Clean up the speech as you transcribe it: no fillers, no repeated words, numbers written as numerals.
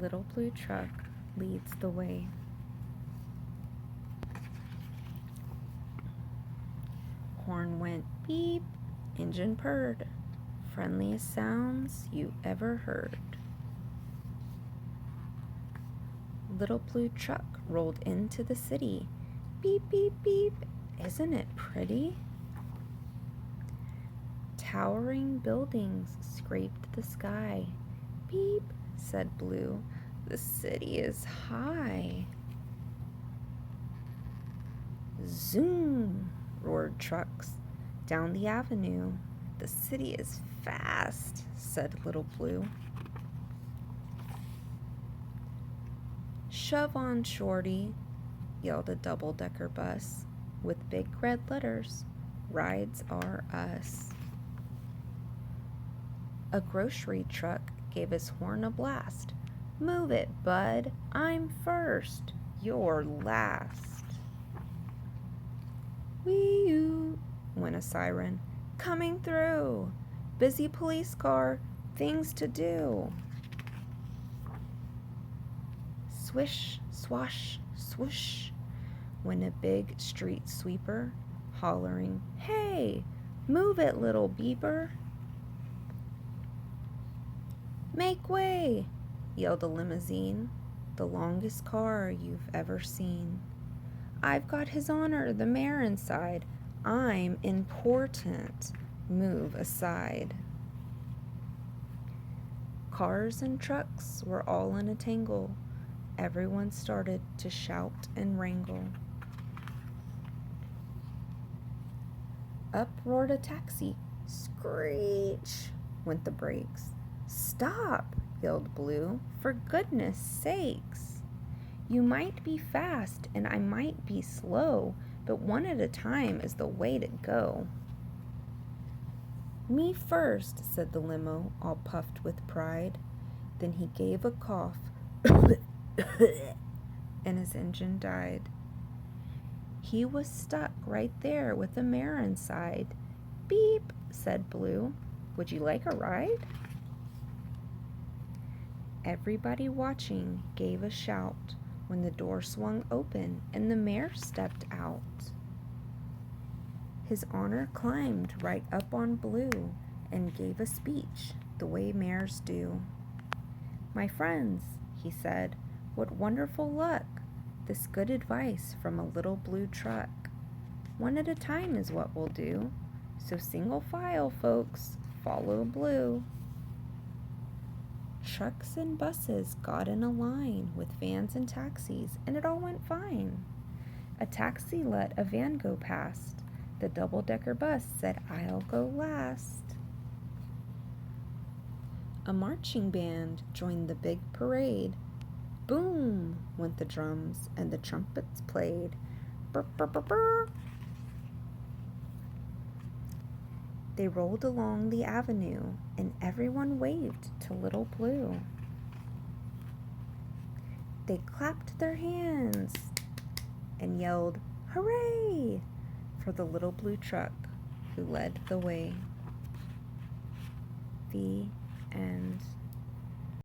Little blue truck leads the way. Horn went beep, engine purred. Friendliest sounds you ever heard. Little blue truck rolled into the city. Beep, beep, beep, isn't it pretty? Towering buildings scraped the sky. Beep, said Blue, the city is high. Zoom, roared trucks down the avenue. The city is fast, said Little Blue. Shove on, Shorty, yelled a double-decker bus with big red letters, Rides are us. A grocery truck gave his horn a blast. Move it, bud, I'm first, you're last. Wee-oo, went a siren. Coming through. Busy police car, things to do. Swish, swash, swoosh, went a big street sweeper, hollering, Hey, move it, little beeper. Make way, yelled a limousine, the longest car you've ever seen. I've got His Honor, the mayor inside. I'm important. Move aside. Cars and trucks were all in a tangle. Everyone started to shout and wrangle. Up roared a taxi. Screech, went the brakes. Stop, yelled Blue, for goodness sakes. You might be fast and I might be slow, but one at a time is the way to go. Me first, said the limo, all puffed with pride. Then he gave a cough, and his engine died. He was stuck right there with the mare inside. Beep, said Blue. Would you like a ride? Everybody watching gave a shout when the door swung open and the mayor stepped out. His Honor climbed right up on Blue and gave a speech the way mayors do. My friends, he said, what wonderful luck, this good advice from a little blue truck. One at a time is what we'll do, so single file, folks, follow Blue. Trucks and buses got in a line with vans and taxis, and it all went fine. A taxi let a van go past. The double-decker bus said, I'll go last. A marching band joined the big parade. Boom, went the drums, and the trumpets played. Brr, brr, brr, brr. They rolled along the avenue, and everyone waved to Little Blue. They clapped their hands and yelled, Hooray! For the little blue truck who led the way. The end.